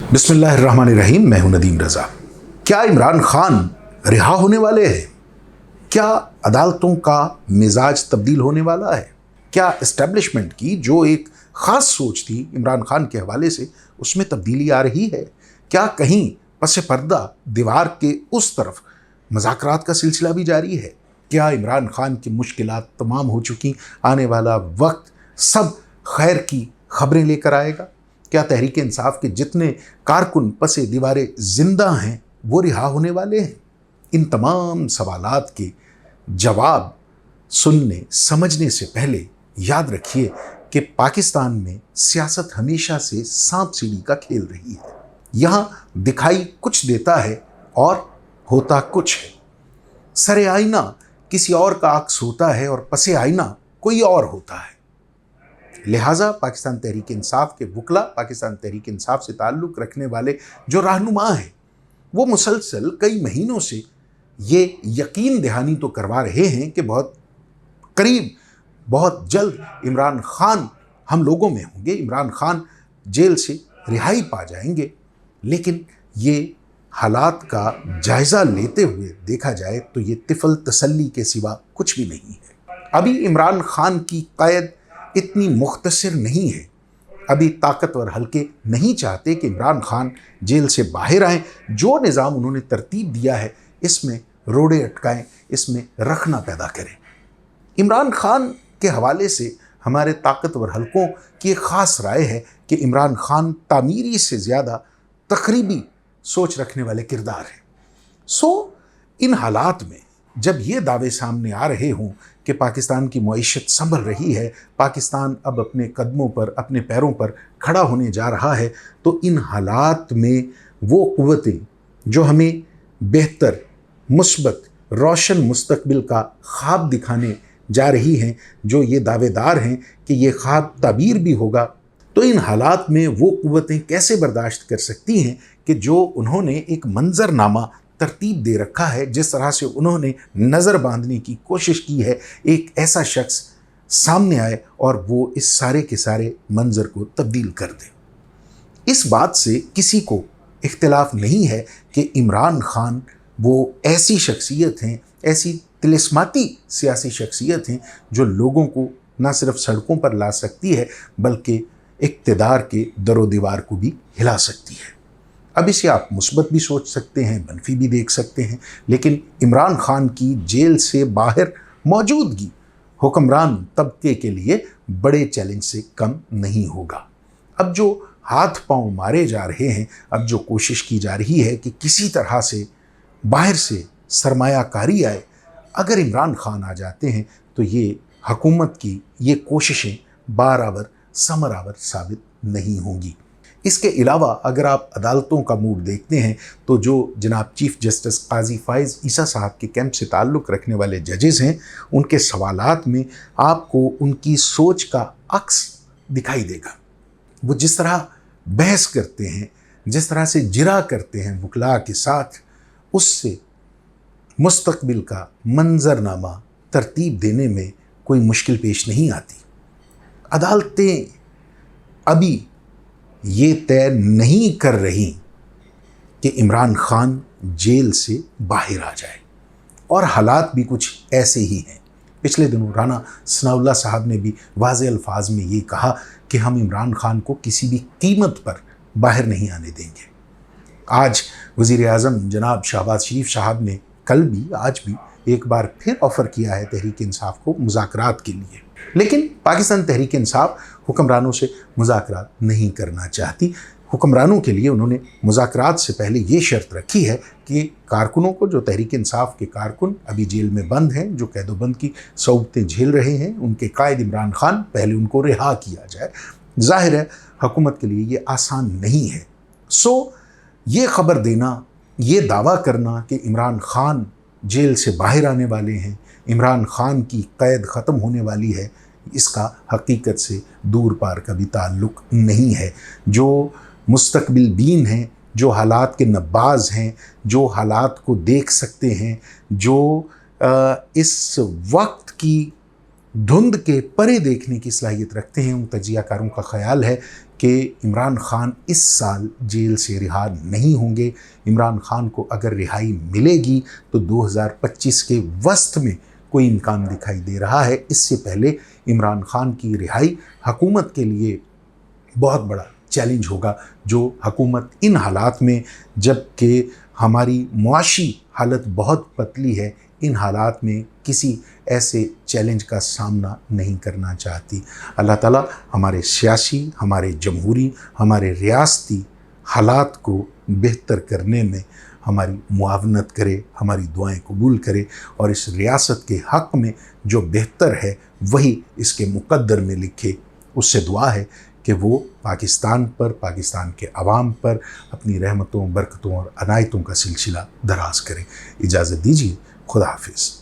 बिस्मिल्लाहिर्रहमानिर्रहीम। मैं हूं नदीम रज़ा। क्या इमरान खान रिहा होने वाले हैं? क्या अदालतों का मिजाज तब्दील होने वाला है? क्या इस्टेब्लिशमेंट की जो एक ख़ास सोच थी इमरान खान के हवाले से, उसमें तब्दीली आ रही है? क्या कहीं पसे पर्दा दीवार के उस तरफ मुज़ाकरात का सिलसिला भी जारी है? क्या इमरान खान की मुश्किलात तमाम हो चुकी, आने वाला वक्त सब खैर की खबरें लेकर आएगा? क्या तहरीक इंसाफ के जितने कारकुन पसे दीवारे जिंदा हैं वो रिहा होने वाले हैं? इन तमाम सवालात के जवाब सुनने समझने से पहले याद रखिए कि पाकिस्तान में सियासत हमेशा से सांप सीढ़ी का खेल रही है। यहाँ दिखाई कुछ देता है और होता कुछ है। सरे आईना किसी और का अक्स होता है और पसे आईना कोई और होता है। लिहाजा पाकिस्तान तहरीक इंसाफ के वकला, पाकिस्तान तहरीक इंसाफ से ताल्लुक़ रखने वाले जो रहनुमा हैं, वो मुसलसल कई महीनों से ये यकीन दहानी तो करवा रहे हैं कि बहुत करीब, बहुत जल्द इमरान खान हम लोगों में होंगे, इमरान खान जेल से रिहाई पा जाएंगे। लेकिन ये हालात का जायज़ा लेते हुए देखा जाए तो ये तिफल तसल्ली के सिवा कुछ भी नहीं है। अभी इमरान खान की क़ैद इतनी मुख्तसर नहीं है। अभी ताकतवर हल्के नहीं चाहते कि इमरान खान जेल से बाहर आएँ। जो निज़ाम उन्होंने तरतीब दिया है इसमें रोड़े अटकाएं, इसमें रखना पैदा करें। इमरान खान के हवाले से हमारे ताकतवर हल्कों की एक ख़ास राय है कि इमरान खान तामीरी से ज़्यादा तकरीबी सोच रखने वाले किरदार हैं। इन हालात में जब ये दावे सामने आ रहे हों कि पाकिस्तान की मईशत संभल रही है, पाकिस्तान अब अपने कदमों पर, अपने पैरों पर खड़ा होने जा रहा है, तो इन हालात में वो क़ुव्वतें जो हमें बेहतर, मुस्बत, रोशन मुस्तकबिल का ख्वाब दिखाने जा रही हैं, जो ये दावेदार हैं कि ये ख्वाब ताबीर भी होगा, तो इन हालात में वो क़ुव्वतें कैसे बर्दाश्त कर सकती हैं कि जो उन्होंने एक मंजरनामा तरतीब दे रखा है, जिस तरह से उन्होंने नज़र बांधने की कोशिश की है, एक ऐसा शख्स सामने आए और वो इस सारे के सारे मंजर को तब्दील कर दे। इस बात से किसी को इख्तिलाफ नहीं है कि इमरान खान वो ऐसी शख्सियत हैं, ऐसी तिलिस्माती सियासी शख्सियत हैं जो लोगों को न सिर्फ सड़कों पर ला सकती है बल्कि इक़्तिदार के दरो दीवार को भी हिला सकती है। अब इसे आप मुस्बत भी सोच सकते हैं, मनफी भी देख सकते हैं, लेकिन इमरान खान की जेल से बाहर मौजूदगी हुक्मरान तबके के लिए बड़े चैलेंज से कम नहीं होगा। अब जो हाथ पांव मारे जा रहे हैं, अब जो कोशिश की जा रही है कि किसी तरह से बाहर से सरमायाकारी आए, अगर इमरान खान आ जाते हैं तो ये हुकूमत की ये कोशिशें बारावर समरावर साबित नहीं होंगी। इसके अलावा अगर आप अदालतों का मूड देखते हैं तो जो जनाब चीफ जस्टिस काजी फ़ाइज़ ईसा साहब के कैंप से ताल्लुक़ रखने वाले जजेस हैं, उनके सवालात में आपको उनकी सोच का अक्स दिखाई देगा। वो जिस तरह बहस करते हैं, जिस तरह से जिरा करते हैं वकला के साथ, उससे मुस्तकबिल का मंजरनामा तरतीब देने में कोई मुश्किल पेश नहीं आती। अदालतें अभी ये तय नहीं कर रही कि इमरान खान जेल से बाहर आ जाए, और हालात भी कुछ ऐसे ही हैं। पिछले दिनों राना सनाउल्लाह साहब ने भी वाज़े अल्फाज में ये कहा कि हम इमरान खान को किसी भी कीमत पर बाहर नहीं आने देंगे। आज वज़ीर आज़म जनाब शहबाज शरीफ साहब ने कल भी, आज भी एक बार फिर ऑफ़र किया है तहरीक इंसाफ को मुज़ाकरात के लिए, लेकिन पाकिस्तान तहरीक इंसाफ हुक्मरानों से मुज़ाकरात नहीं करना चाहती। हुक्मरानों के लिए उन्होंने मुज़ाकरात से पहले ये शर्त रखी है कि कारकुनों को, जो तहरीक इंसाफ के कारकुन अभी जेल में बंद हैं, जो कैदोबंद की सऊबतें झेल रहे हैं, उनके कायद इमरान खान, पहले उनको रिहा किया जाए। ज़ाहिर है हुकूमत के लिए ये आसान नहीं है। ये ख़बर देना, ये दावा करना कि इमरान खान जेल से बाहर आने वाले हैं, इमरान खान की क़ैद ख़त्म होने वाली है, इसका हकीकत से दूर पार का भी ताल्लुक़ नहीं है। जो मुस्तकबिल बीन हैं, जो हालात के नब्बाज़ हैं, जो हालात को देख सकते हैं, जो इस वक्त की धुंध के परे देखने की सलाहियत रखते हैं। उन तजियाकारों का ख्याल है कि इमरान खान इस साल जेल से रिहा नहीं होंगे। इमरान खान को अगर रिहाई मिलेगी तो 2025 के वस्त में कोई इम्कान दिखाई दे रहा है। इससे पहले इमरान खान की रिहाई हुकूमत के लिए बहुत बड़ा चैलेंज होगा, जो हुकूमत इन हालात में, जबकि हमारी मुआशी हालत बहुत पतली है, इन हालात में किसी ऐसे चैलेंज का सामना नहीं करना चाहती। अल्लाह ताला हमारे सियासी, हमारे जमहूरी, हमारे रियासती हालात को बेहतर करने में हमारी मुआवनत करे, हमारी दुआएं कबूल करे और इस रियासत के हक़ में जो बेहतर है वही इसके मुक़द्दर में लिखे। उससे दुआ है कि वो पाकिस्तान पर, पाकिस्तान के अवाम पर अपनी रहमतों, बरकतों और अनायतों का सिलसिला दराज करें। इजाज़त दीजिए, खुदा हाफिज़।